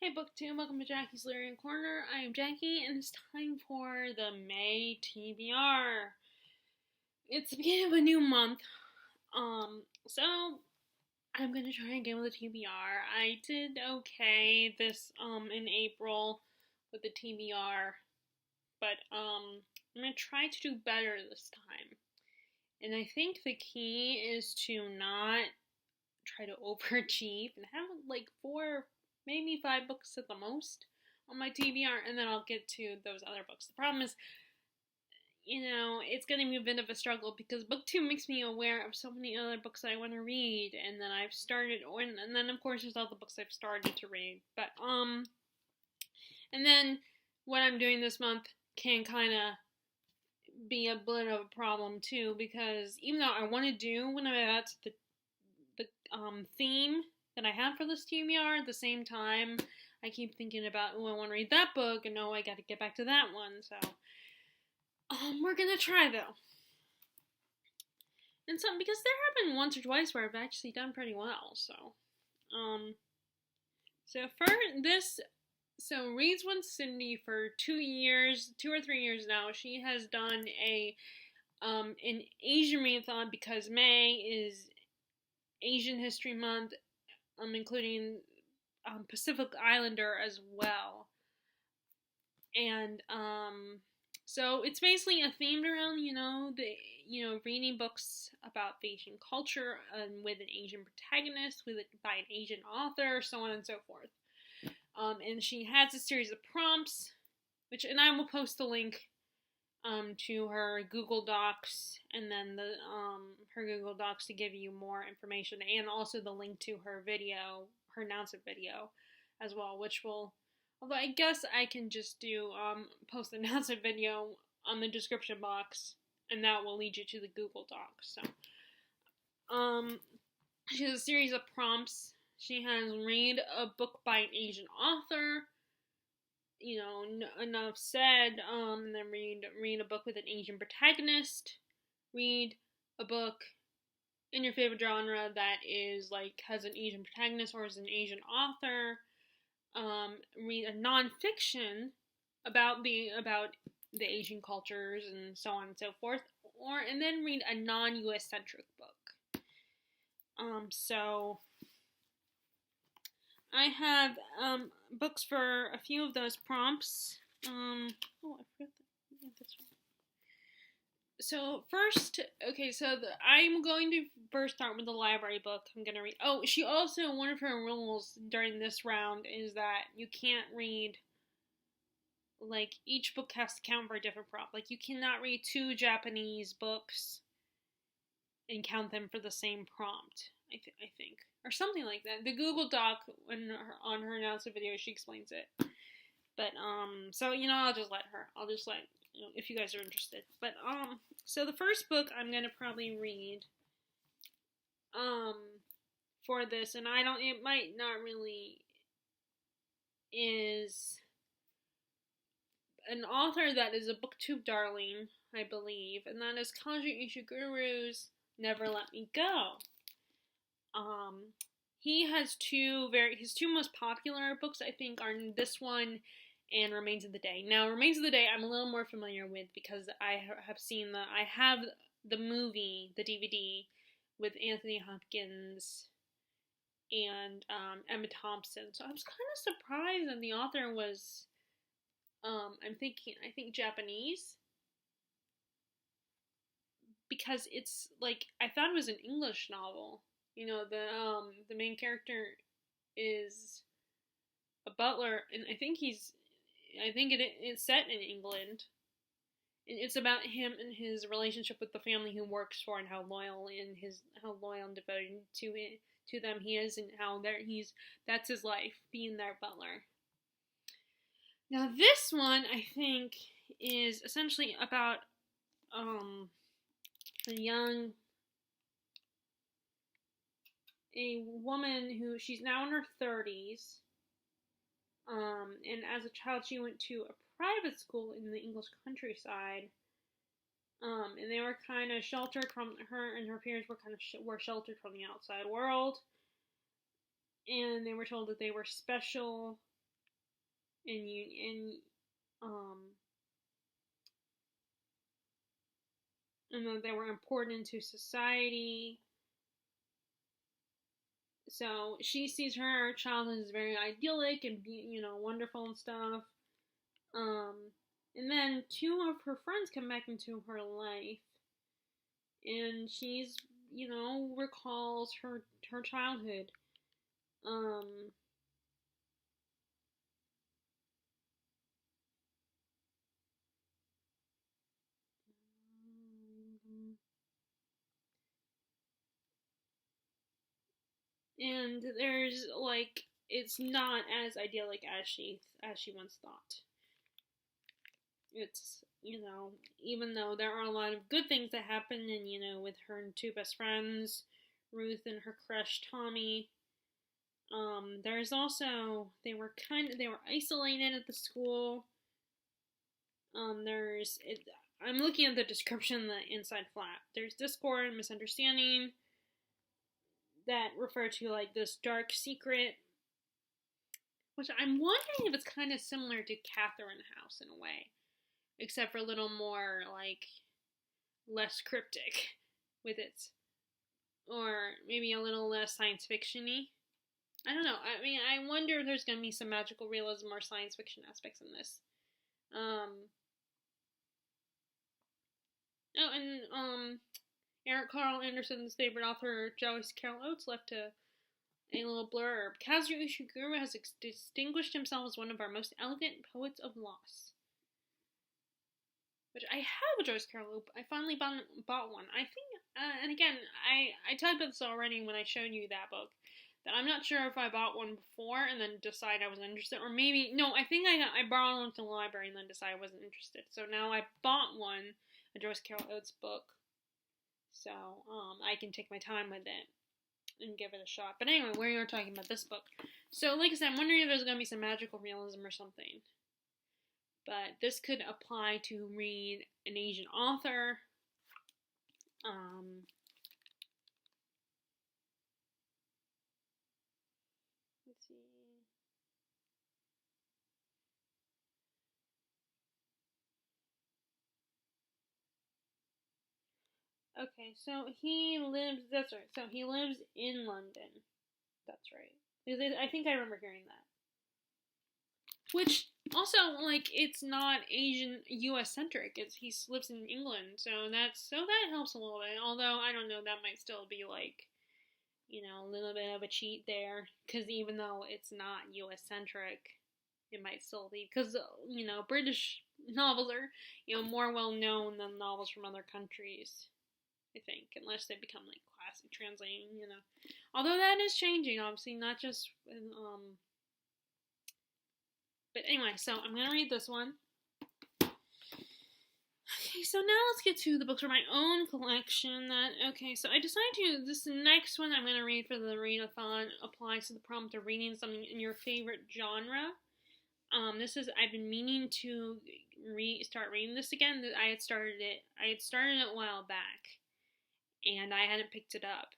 Hey BookTube, welcome to Jackie's Lyrian Corner. I am Jackie, and it's time for the May TBR. It's the beginning of a new month, so I'm gonna try again with the TBR. I did okay in April with the TBR, but I'm gonna try to do better this time. And I think the key is to not try to overachieve and have like 4, maybe 5 books at the most on my TBR, and then I'll get to those other books. The problem is, it's going to be a bit of a struggle because BookTube makes me aware of so many other books I want to read, and then I've started, and then of course there's all the books I've started to read, but and then what I'm doing this month can kind of be a bit of a problem too, because even though I want to do when that's the theme that I have for this TBR, at the same time I keep thinking about, I want to read that book, and I got to get back to that one. So we're gonna try though. And some, because there have been once or twice where I've actually done pretty well. So for this, Reads with Cindy for 2 or 3 years now. She has done an Asian readathon because May is Asian History Month, including Pacific Islander as well. And so it's basically a themed around, reading books about Asian culture and with an Asian protagonist, by an Asian author, so on and so forth. And she has a series of prompts, and I will post the link to her Google Docs, and then her Google Docs to give you more information, and also the link to her announcement video as well, which will, although I guess I can just do post the announcement video on the description box, and that will lead you to the Google Docs. So she has a series of prompts. She has read a book by an Asian author, enough said, and then read a book with an Asian protagonist, read a book in your favorite genre that is has an Asian protagonist or is an Asian author, read a nonfiction about the Asian cultures and so on and so forth, and then read a non-US centric book. So I have books for a few of those prompts. I forgot that's one. So first, I'm going to first start with the library book I'm going to read. Oh, she also, one of her rules during this round is that you can't read, each book has to count for a different prompt. You cannot read 2 Japanese books and count them for the same prompt, I think. Or something like that. The Google Doc, on her announcement video, she explains it. But, so, I'll just let, if you guys are interested. But, so the first book I'm going to probably read, for this, and it might not really, is an author that is a BookTube darling, I believe, and that is Kaji Ishiguro's Never Let Me Go. His 2 most popular books, I think, are this one and Remains of the Day. Now, Remains of the Day I'm a little more familiar with because I have the movie, the DVD, with Anthony Hopkins and Emma Thompson. So I was kind of surprised that the author was, I think Japanese. Because it's, I thought it was an English novel. The main character is a butler, and I think it's set in England. And it's about him and his relationship with the family he works for, and how loyal and devoted to them he is, and how that's his life, being their butler. Now this one, I think, is essentially about a woman who, she's now in her 30s, and as a child she went to a private school in the English countryside, and they were kind of sheltered from her, and her parents were sheltered from the outside world, and they were told that they were special, um and that they were important to society. So she sees her childhood as very idyllic and wonderful and stuff. Um, and then two of her friends come back into her life, and she's recalls her childhood. Um, and there's like it's not as idyllic as she once thought. It's even though there are a lot of good things that happen, and with her two best friends, Ruth and her crush Tommy. There's also they were isolated at the school. I'm looking at the description, the inside flap. There's discord and misunderstanding that refer to like this dark secret, which I'm wondering if it's kind of similar to Catherine House in a way, except for a little more like less cryptic with it, or maybe a little less science fiction-y. I don't know. I mean, I wonder if there's going to be some magical realism or science fiction aspects in this. Eric Carl Anderson's favorite author, Joyce Carol Oates, left a little blurb. Kazuo Ishiguro has distinguished himself as one of our most elegant poets of loss. Which I have a Joyce Carol Oates. I finally bought one. I think, and again, I talked about this already when I showed you that book. That I'm not sure if I bought one before and then decide I wasn't interested, or maybe no. I think I borrowed one to the library and then decided I wasn't interested. So now I bought one, a Joyce Carol Oates book. So I can take my time with it and give it a shot. But anyway, we are talking about this book. So like I said, I'm wondering if there's going to be some magical realism or something. But this could apply to read an Asian author. Let's see. Okay, so he lives. That's right. So he lives in London. That's right. I think I remember hearing that. Which also, like, it's not Asian U.S. centric. He lives in England, so that helps a little bit. Although I don't know, that might still be like, a little bit of a cheat there, because even though it's not U.S. centric, it might still be because British novels are more well known than novels from other countries. I think, unless they become like classic translating, Although that is changing, obviously, not just in, But anyway, so I'm gonna read this one. Okay, so now let's get to the books from my own collection. So I decided this next one I'm gonna read for the readathon applies to the prompt of reading something in your favorite genre. I've been meaning to start reading this again. I had started it a while back, and I hadn't picked it up.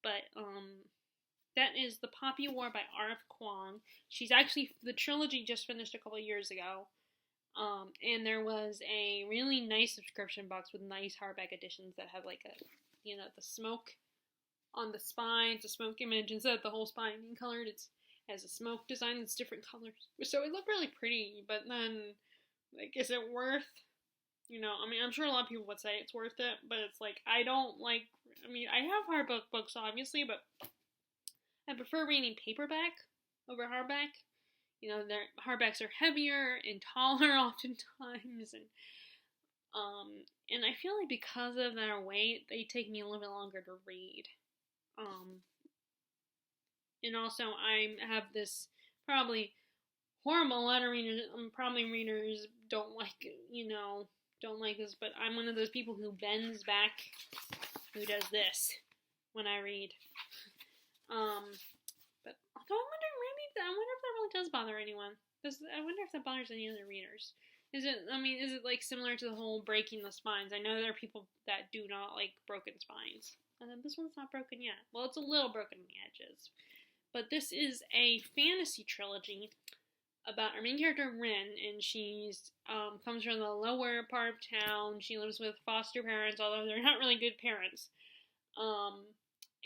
But that is The Poppy War by R.F. Kuang. The trilogy just finished a couple of years ago. And there was a really nice subscription box with nice hardback editions that have like the smoke on the spines, the smoke image, instead of the whole spine being colored, it has a smoke design that's different colors. So it looked really pretty, but then, like, is it worth, I'm sure a lot of people would say it's worth it, but it's like, I have hardback books, obviously, but I prefer reading paperback over hardback. Their hardbacks are heavier and taller oftentimes, and I feel like because of their weight, they take me a little bit longer to read. And also I have this probably horrible letter readers. Probably readers don't like this, but I'm one of those people who bends back, who does this when I read. But although I wonder if that really does bother anyone. I wonder if that bothers any other readers. Is it like similar to the whole breaking the spines? I know there are people that do not like broken spines. And this one's not broken yet. Well, it's a little broken on the edges. But this is a fantasy trilogy about our main character Rin, and she's comes from the lower part of town. She lives with foster parents, although they're not really good parents. Um,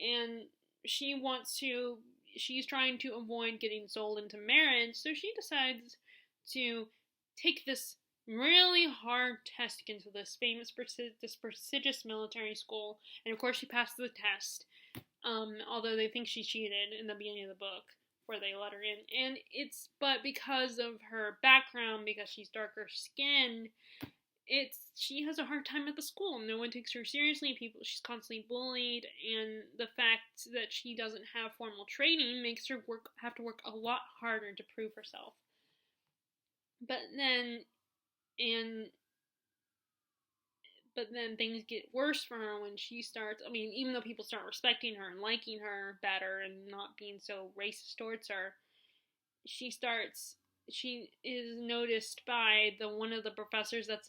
and she wants to. She's trying to avoid getting sold into marriage, so she decides to take this really hard test to get into this this prestigious military school. And of course, she passed the test. Although they think she cheated in the beginning of the book where they let her in. And but because of her background, because she's darker skinned, she has a hard time at the school. No one takes her seriously. She's constantly bullied, and the fact that she doesn't have formal training makes her have to work a lot harder to prove herself. But then, and but then things get worse for her when she starts. I mean, even though people start respecting her and liking her better and not being so racist towards her, she is noticed by one of the professors that's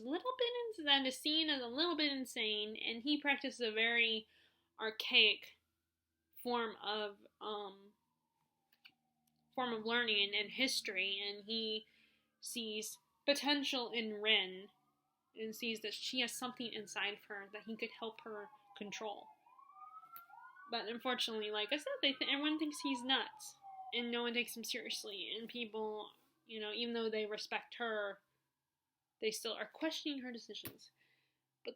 that is seen as a little bit insane, and he practices a very archaic form of learning and history, and he sees potential in Rin and sees that she has something inside of her that he could help her control. But unfortunately, like I said, everyone thinks he's nuts, and no one takes him seriously. And people, even though they respect her, they still are questioning her decisions. But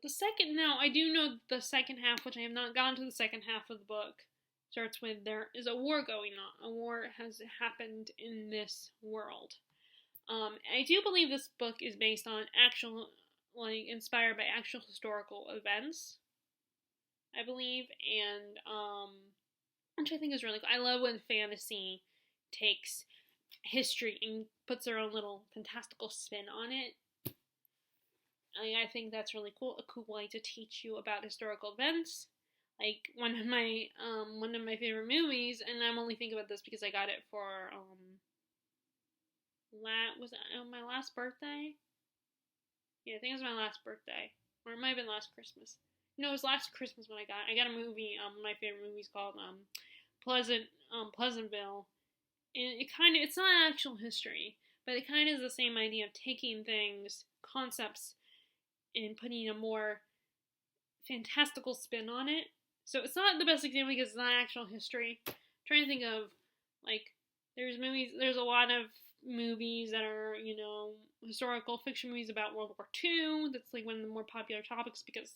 I do know the second half, which I have not gone to the second half of the book, starts with there is a war going on. A war has happened in this world. I do believe this book is based on inspired by actual historical events, I believe, and which I think is really cool. I love when fantasy takes history and puts their own little fantastical spin on it. I think that's really cool. A cool way to teach you about historical events. Like one of my favorite movies, and I'm only thinking about this because I got it for was it on my last birthday? Yeah, I think it was my last birthday. Or it might have been last Christmas. No, it was last Christmas when I got a movie, my favorite movie is called Pleasantville. And it's not actual history, but it kind of is the same idea of taking concepts, and putting a more fantastical spin on it. So it's not the best example because it's not actual history. I'm trying to think of, there's a lot of movies that are, historical fiction movies about World War II. That's like one of the more popular topics because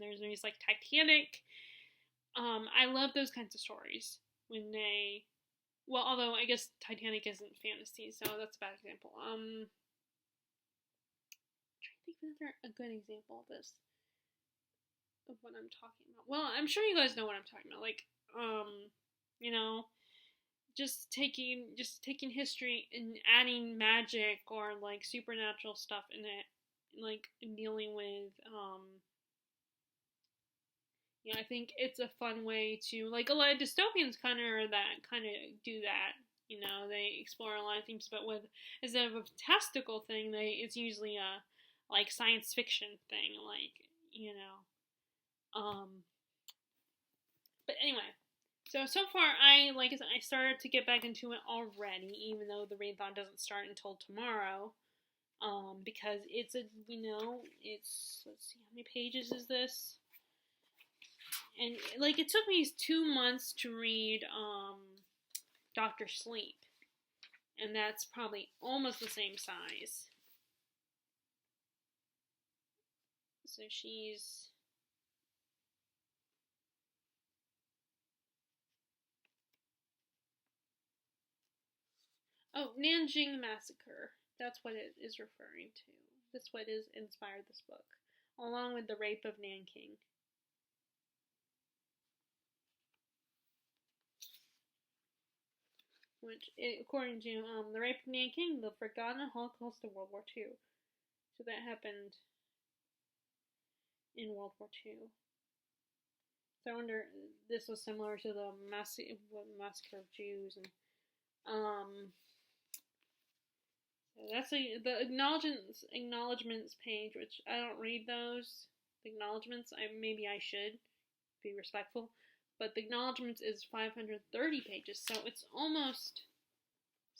there's movies like Titanic. I love those kinds of stories although I guess Titanic isn't fantasy, so that's a bad example. I'm trying to think of a good example of this, of what I'm talking about. Well, I'm sure you guys know what I'm talking about. Just taking history and adding magic or supernatural stuff in it, dealing with I think it's a fun way to a lot of dystopians kind of do that. They explore a lot of things, but instead of a fantastical thing, it's usually a science fiction thing, But anyway, so far I started to get back into it already, even though the readathon doesn't start until tomorrow. Because it's let's see, how many pages is this? And it took me 2 months to read Dr. Sleep, and that's probably almost the same size. So she's Nanjing Massacre. That's what it is referring to. That's what is inspired this book, along with the rape of Nanking. Which, according to the rape of Nanking, the forgotten Holocaust of World War II. So that happened in World War II. So I wonder, this was similar to the massacre of Jews, and so that's the acknowledgements page, which I don't read those. The acknowledgements, maybe I should be respectful, but the acknowledgements is 530 pages, so it's almost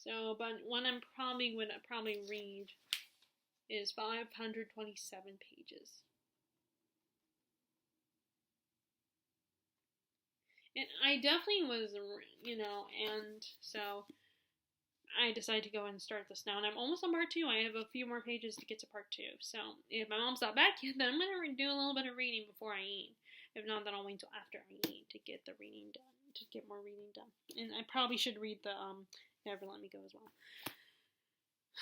So, but one I'm probably would probably read is 527 pages. And I definitely was, and so I decided to go and start this now. And I'm almost on part two. I have a few more pages to get to part two. So if my mom's not back yet, then I'm going to do a little bit of reading before I eat. If not, then I'll wait until after I eat to get the reading done, to get more reading done. And I probably should read the Never Let Me Go as well.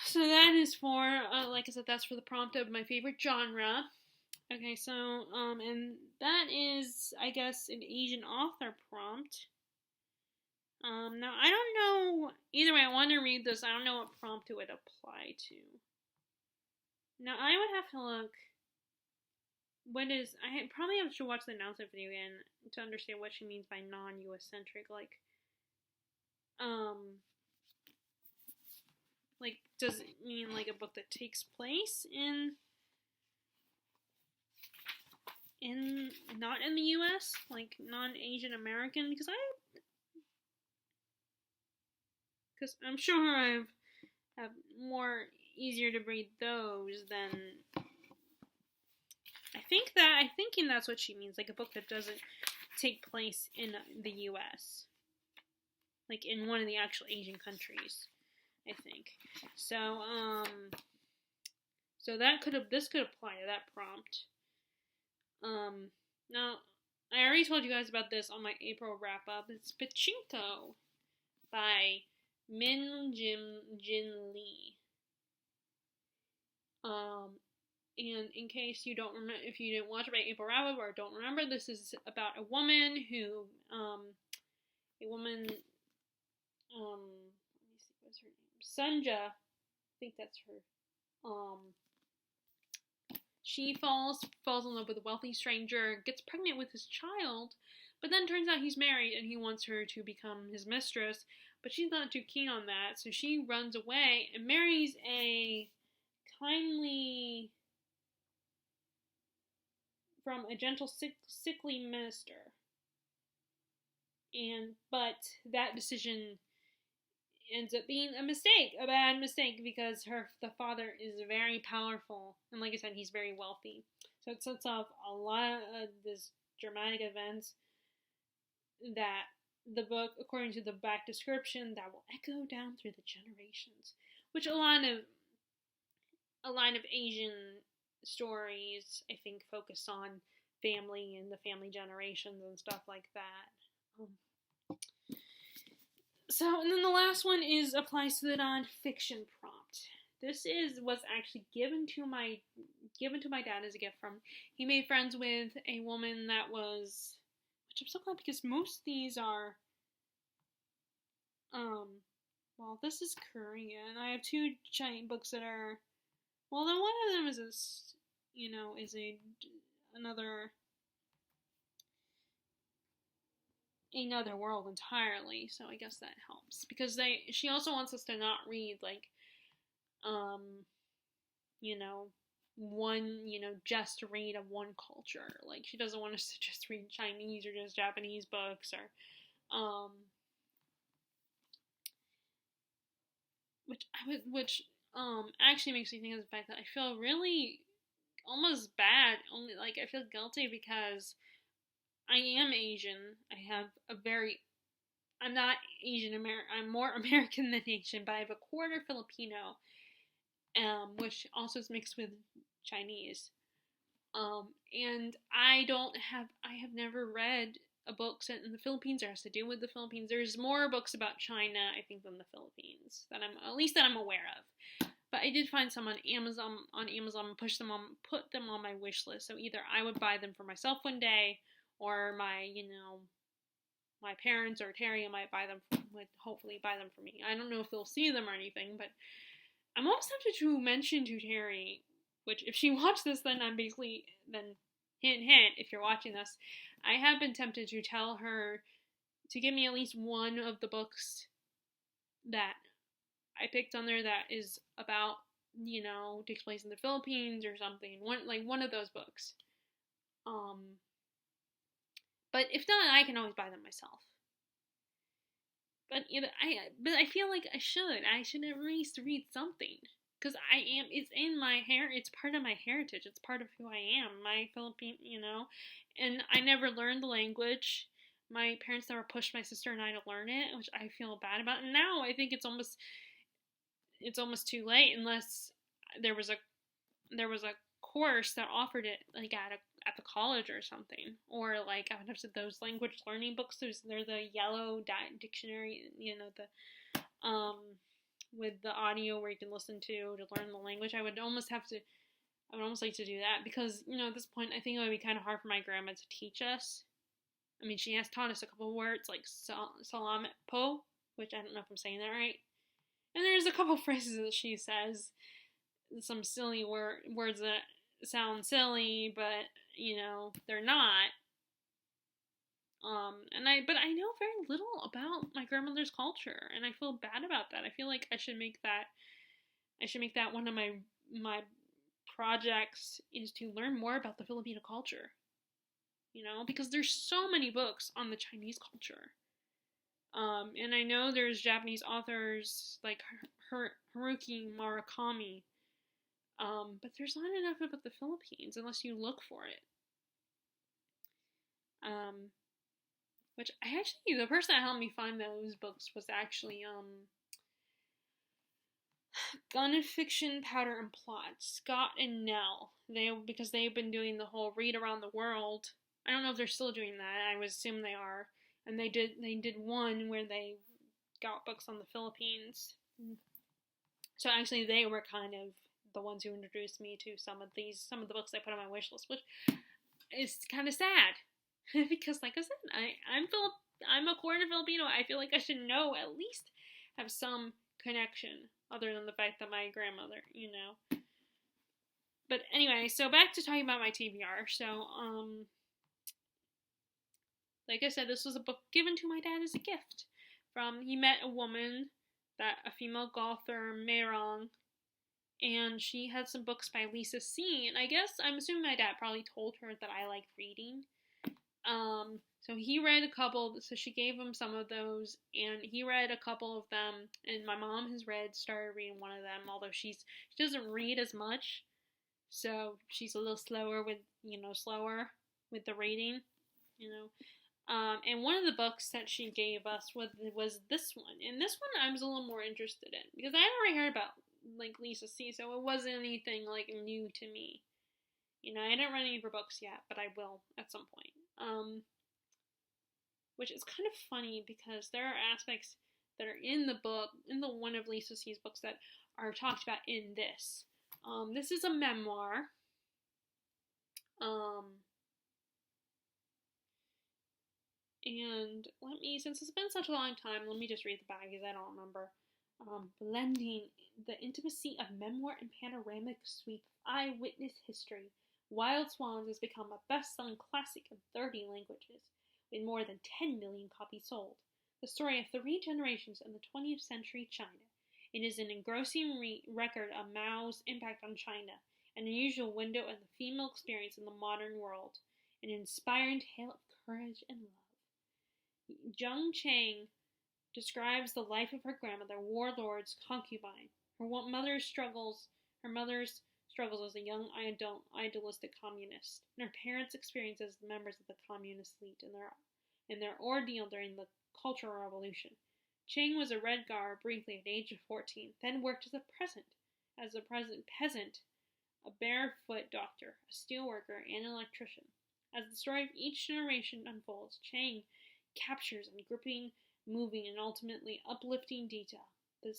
So that is for, like I said, that's for the prompt of my favorite genre. Okay, so, and that is, I guess, an Asian author prompt. Now, I don't know, either way, I want to read this, I don't know what prompt it would apply to. Now, I would have to look, I probably have to watch the announcement video again to understand what she means by non-US centric, like, does it mean, like, a book that takes place not in the US, like non-Asian American, because I'm sure I have more easier to read those than I'm thinking that's what she means, like a book that doesn't take place in the US, like in one of the actual Asian countries, I think. So so this could apply to that prompt. Now, I already told you guys about this on my April wrap-up. It's Pachinko by Min Jin Lee. And in case you don't remember, if you didn't watch my April wrap-up or don't remember, this is about a woman who, let me see, what's her name? Sunja, I think that's her. She falls in love with a wealthy stranger, gets pregnant with his child, but then turns out he's married and he wants her to become his mistress, but she's not too keen on that, so she runs away and marries a kindly, from a gentle, sickly minister. But that decision ends up being a bad mistake, because the father is very powerful, and like I said, he's very wealthy. So it sets off a lot of this dramatic events that the book, according to the back description, that will echo down through the generations, which a lot of Asian stories, I think, focus on family and the family generations and stuff like that. So, and then the last one applies to the non-fiction prompt. This was actually given to my dad as a gift from. He made friends with a woman that was, which I'm so glad, because most of these are, well, this is Korean. I have two giant books that are, well, then one of them is another world entirely, so I guess that helps, because she also wants us to not read just read of one culture. Like, she doesn't want us to just read Chinese or just Japanese books, or which actually makes me think of the fact that I feel really almost bad, only like I feel guilty, because I am Asian. I'm not Asian American. I'm more American than Asian, but I have a quarter Filipino, which also is mixed with Chinese. And I have never read a book set in the Philippines or has to do with the Philippines. There's more books about China, I think, than the Philippines that I'm aware of. But I did find some on Amazon, put them on my wish list. So either I would buy them for myself one day, or my parents or Terry would hopefully buy them for me. I don't know if they'll see them or anything, but I'm almost tempted to mention to Terry, which if she watched this, then hint, if you're watching this, I have been tempted to tell her to give me at least one of the books that I picked on there that is about, takes place in the Philippines or something. One of those books. But if not, I can always buy them myself. but I feel like I should. I should at least read something because I am. It's in my hair. It's part of my heritage. It's part of who I am. My Philippine, and I never learned the language. My parents never pushed my sister and I to learn it, which I feel bad about. And now I think it's almost too late unless there was a course that offered it like at the college or something, or like I would have said those language learning books. They're the yellow dictionary, the with the audio where you can listen to learn the language. I would almost like to do that because at this point I think it would be kind of hard for my grandma to teach us. I mean, she has taught us a couple words like salamat po, which I don't know if I'm saying that right. And there's a couple phrases that she says, some silly words that sound silly, but they're not. But I know very little about my grandmother's culture, and I feel bad about that. I feel like I should make that one of my projects is to learn more about the Filipino culture. Because there's so many books on the Chinese culture. And I know there's Japanese authors like Haruki Murakami, but there's not enough about the Philippines unless you look for it. Which the person that helped me find those books was actually Gun Fiction, Powder and Plot, Scott and Nell. Because they've been doing the whole read around the world. I don't know if they're still doing that. I would assume they are. And they did one where they got books on the Philippines. So actually they were kind of the ones who introduced me to some of the books I put on my wish list, which is kind of sad. Because like I said, I'm a quarter Filipino. I feel like I should at least have some connection other than the fact that my grandmother, But anyway, so back to talking about my TBR. So, like I said, this was a book given to my dad as a gift. He met a woman, a female author, Meirong, and she had some books by Lisa C. And I'm assuming my dad probably told her that I like reading. So he read a couple, so she gave him some of those, and he read a couple of them, and my mom started reading one of them, although she doesn't read as much, so she's a little slower with the reading, and one of the books that she gave us was this one, and this one I was a little more interested in, because I had already heard about, like, Lisa C., so it wasn't anything, like, new to me. I didn't read any of her books yet, but I will at some point. Which is kind of funny because there are aspects that are in the book, in the one of Lisa C's books that are talked about in this. This is a memoir. And since it's been such a long time, let me just read the back because I don't remember. Blending the intimacy of memoir and panoramic sweep of eyewitness history, Wild Swans has become a best-selling classic in 30 languages, with more than 10 million copies sold. The story of 3 generations in the 20th century China. It is an engrossing record of Mao's impact on China, an unusual window on the female experience in the modern world, an inspiring tale of courage and love. Zheng Chang describes the life of her grandmother, warlord's concubine, her mother's struggles as a young idealistic communist, and her parents' experience as members of the communist elite in their ordeal during the Cultural Revolution. Chang was a Red Guard briefly at the age of 14, then worked as a peasant, a barefoot doctor, a steelworker, and an electrician. As the story of each generation unfolds, Chang captures in gripping, moving, and ultimately uplifting detail the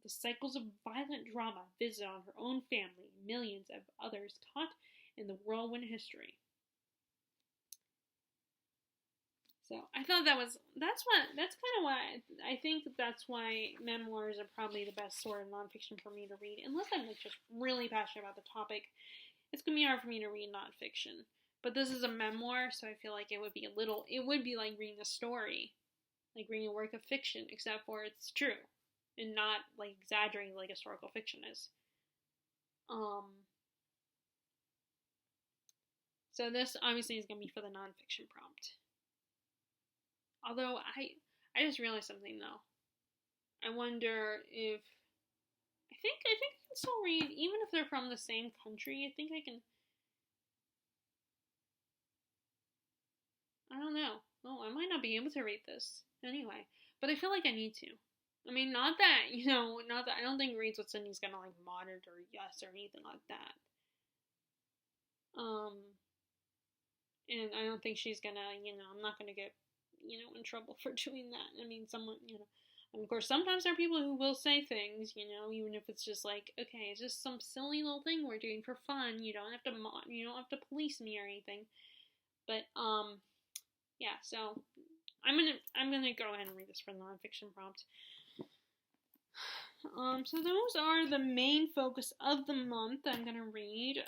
cycles of violent drama visited on her own family and millions of others caught in the whirlwind history. So I thought that's kind of why I think that's why memoirs are probably the best sort of nonfiction for me to read. Unless I'm like just really passionate about the topic, it's gonna be hard for me to read nonfiction. But this is a memoir, so I feel like it would be like reading a story, like reading a work of fiction, except for it's true and not like exaggerating like historical fiction is. So this obviously is gonna be for the nonfiction prompt. Although I I just realized something though. I wonder if I think I can still read even if they're from the same country. I think I can. I don't know. Oh, I might not be able to read this anyway, but I feel like I need to. I mean, not that not that I don't think Reads with Cindy's gonna like monitor us or anything like that. Um, and I don't think she's gonna, I'm not gonna get, in trouble for doing that. I mean, and of course, sometimes there are people who will say things, even if it's just like, okay, it's just some silly little thing we're doing for fun. You don't have to police me or anything. But yeah. So I'm gonna go ahead and read this for the nonfiction prompt. So those are the main focus of the month I'm gonna read.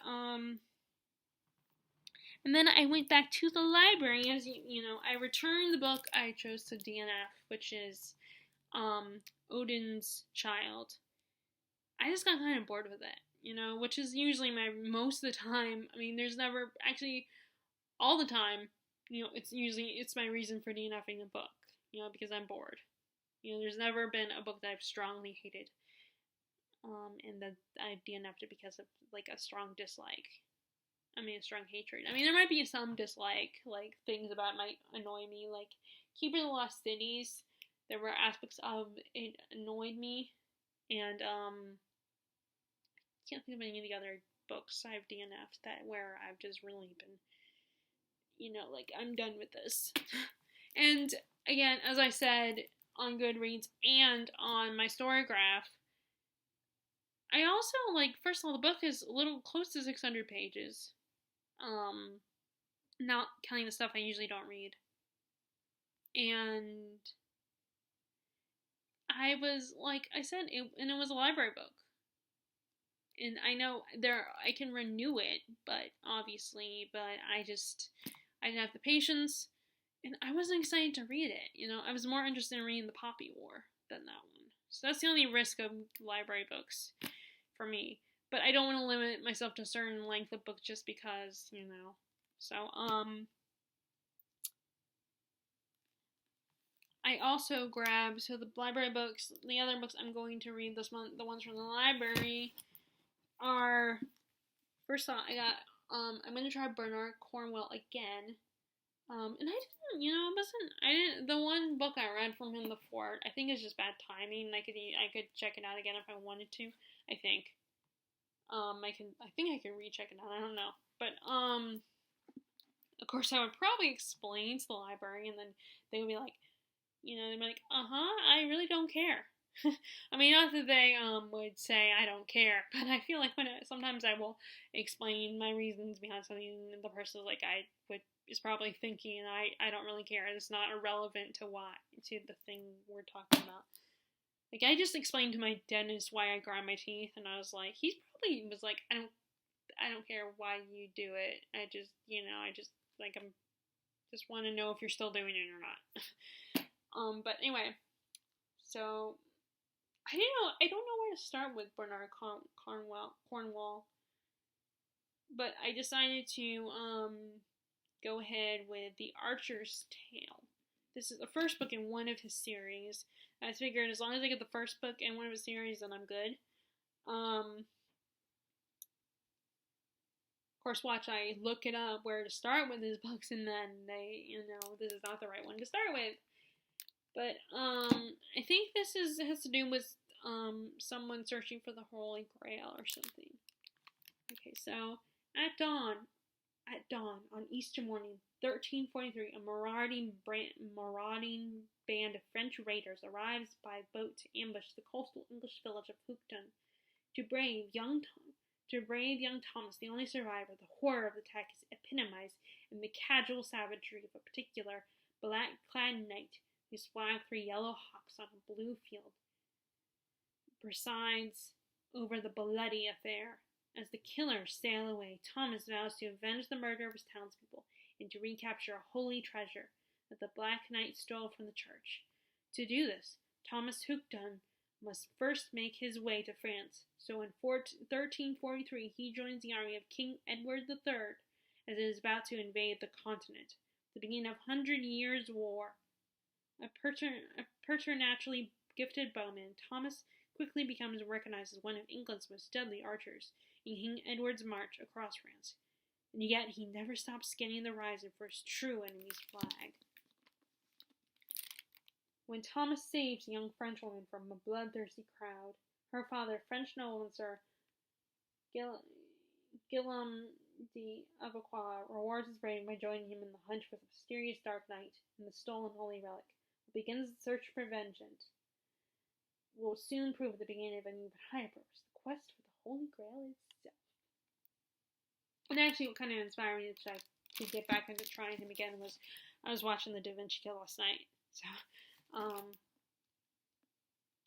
And then I went back to the library, as I returned the book I chose to DNF, which is Odin's Child. I just got kind of bored with it, which is usually my most of the time. I mean, there's never actually all the time, it's my reason for DNFing a book, because I'm bored. There's never been a book that I've strongly hated, and that I've DNF'd it because of like a strong dislike. I mean, a strong hatred. I mean, there might be some dislike, like things about it might annoy me, like Keeper of the Lost Cities. There were aspects of it annoyed me, and can't think of any of the other books I've DNF'd where I've just really been, like I'm done with this. And again, as I said on Goodreads and on my Storygraph, I also first of all, the book is a little close to 600 pages. Not counting the stuff I usually don't read. And I was, like I said, it was a library book. And I know I can renew it, but I didn't have the patience, and I wasn't excited to read it, I was more interested in reading The Poppy War than that one. So that's the only risk of library books for me. But I don't want to limit myself to a certain length of book just because, So, I also grabbed, so the library books, the other books I'm going to read this month, the ones from the library, are, first off, I'm going to try Bernard Cornwell again. And the one book I read from him before, I think it's just bad timing. I could check it out again if I wanted to, I think. I think I can recheck it out, I don't know. But, of course I would probably explain to the library, and then they would be like, they'd be like, I really don't care. I mean, not that they, would say I don't care, but I feel like sometimes I will explain my reasons behind something, and the person is probably thinking, I don't really care, it's not irrelevant to the thing we're talking about. Like, I just explained to my dentist why I grind my teeth, and I was like, he probably was like, I don't care why you do it. I just want to know if you're still doing it or not. But anyway, so, I don't know where to start with Bernard Cornwell, but I decided to, go ahead with The Archer's Tale. This is the first book in one of his series. I figured as long as I get the first book in one of his series, then I'm good. Of course, watch I look it up where to start with his books, and then this is not the right one to start with. But I think this has to do with someone searching for the Holy Grail or something. Okay, so at dawn on Easter morning, 1343, a marauding band of French raiders arrives by boat to ambush the coastal English village of Hookton. To brave young Thomas, the only survivor, the horror of the attack is epitomized in the casual savagery of a particular black-clad knight whose flag 3 yellow hawks on a blue field presides over the bloody affair. As the killers sail away, Thomas vows to avenge the murder of his townspeople and to recapture a holy treasure that the Black Knight stole from the church. To do this, Thomas Hookton must first make his way to France. So in 1343, he joins the army of King Edward III as it is about to invade the continent, the beginning of 100 Years' War. A preternaturally gifted bowman, Thomas quickly becomes recognized as one of England's most deadly archers in King Edward's march across France. And yet he never stops scanning the horizon for his true enemy's flag. When Thomas saves a young Frenchwoman from a bloodthirsty crowd, her father, French nobleman Sir Guillaume d'Avoquois, rewards his bravery by joining him in the hunt for the mysterious Dark Knight and the stolen Holy Relic. It begins the search for vengeance. Will soon prove the beginning of an even higher purpose, the quest for the Holy Grail itself. And actually, what kind of inspired me to get back into trying him again was I was watching the Da Vinci Code last night. So,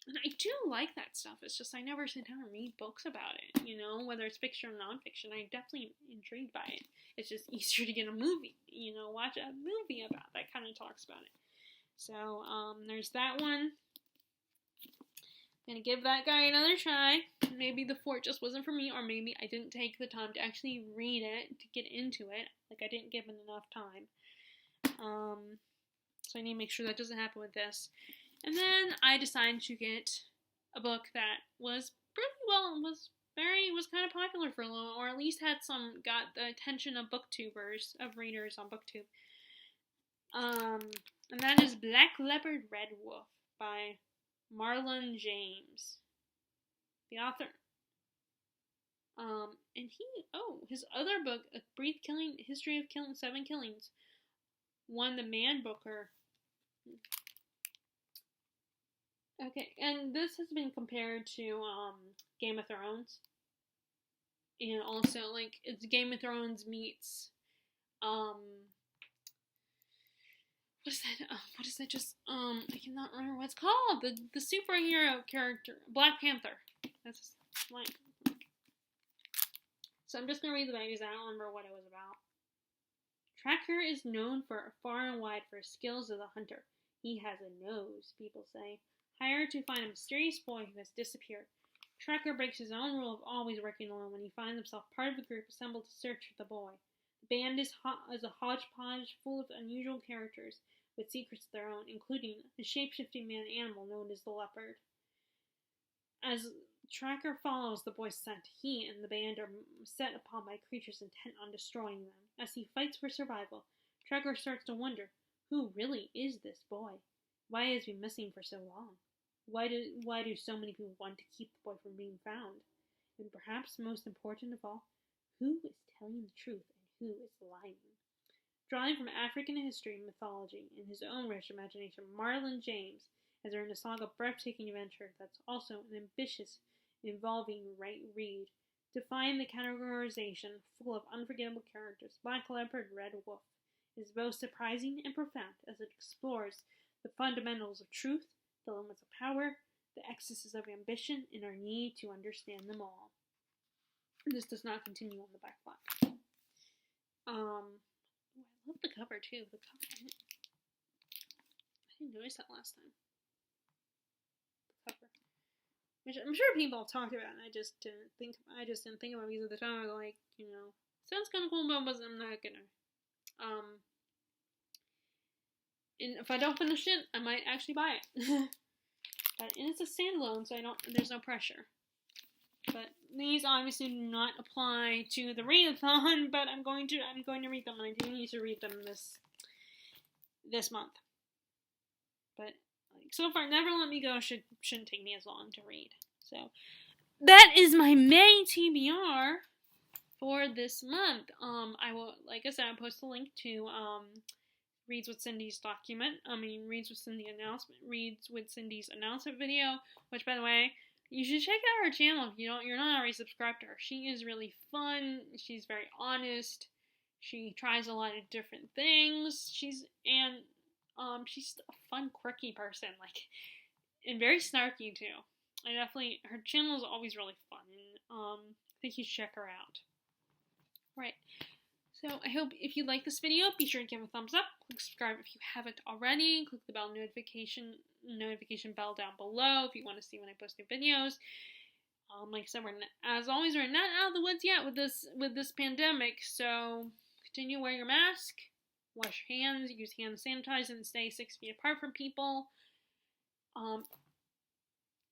and I do like that stuff. It's just I never sit down and read books about it, whether it's fiction or nonfiction. I'm definitely intrigued by it. It's just easier to get a movie, watch a movie about that kind of talks about it. So, there's that one. Gonna give that guy another try. Maybe The Fort just wasn't for me, or maybe I didn't take the time to actually read it, to get into it. Like, I didn't give it enough time. So I need to make sure that doesn't happen with this. And then I decided to get a book that was pretty well, was kind of popular for a little, or at least got the attention of booktubers, of readers on BookTube. And that is Black Leopard, Red Wolf by Marlon James, the author. And his other book, A Brief History of 7 Killings, won the Man Booker. Okay, and this has been compared to Game of Thrones, and also it's Game of Thrones meets what is that? I cannot remember what it's called. The superhero character, Black Panther. That's like. So I'm just gonna read the back because I don't remember what it was about. Tracker is known far and wide for his skills as a hunter. He has a nose, people say. Hired to find a mysterious boy who has disappeared. Tracker breaks his own rule of always working alone when he finds himself part of a group assembled to search for the boy. The band is a hodgepodge full of unusual characters with secrets of their own, including the shape-shifting man animal known as the leopard. As Tracker follows the boy's scent, he and the band are set upon by creatures intent on destroying them. As he fights for survival, Tracker starts to wonder, who really is this boy? Why has he been missing for so long? Why do so many people want to keep the boy from being found? And perhaps most important of all, who is telling the truth and who is lying? Drawing from African history and mythology in his own rich imagination, Marlon James has earned a song of breathtaking adventure that's also an ambitious, involving read. To find the categorization full of unforgettable characters, Black Leopard, Red Wolf is both surprising and profound as it explores the fundamentals of truth, the limits of power, the excesses of ambition, and our need to understand them all. This does not continue on the back flap. I love the cover too. The cover. I didn't notice that last time. The cover. Which I'm sure people have talked about, and I just didn't think about it because at the time I was like, sounds kind of cool, but I'm not gonna. And if I don't finish it, I might actually buy it. And it's a standalone, so there's no pressure. But these obviously do not apply to the readathon, but I'm going to read them, and I do need to read them this month. But so far, Never Let Me Go shouldn't take me as long to read. So that is my May TBR for this month. I will, like I said, I'll post a link to Reads with Cindy's Reads with Cindy's announcement video, which, by the way, you should check out her channel if you're not already subscribed to her. She is really fun. She's very honest. She tries a lot of different things. She's a fun, quirky person, and very snarky too. Her channel is always really fun. I think you should check her out. Right. So I hope if you like this video, be sure to give it a thumbs up. Click subscribe if you haven't already. Click the notification bell down below if you want to see when I post new videos. Like I said, we're not out of the woods yet with this pandemic. So continue wearing your mask. wash your hands, use hand sanitizer, and stay 6 feet apart from people.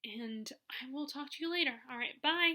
And I will talk to you later. All right, bye.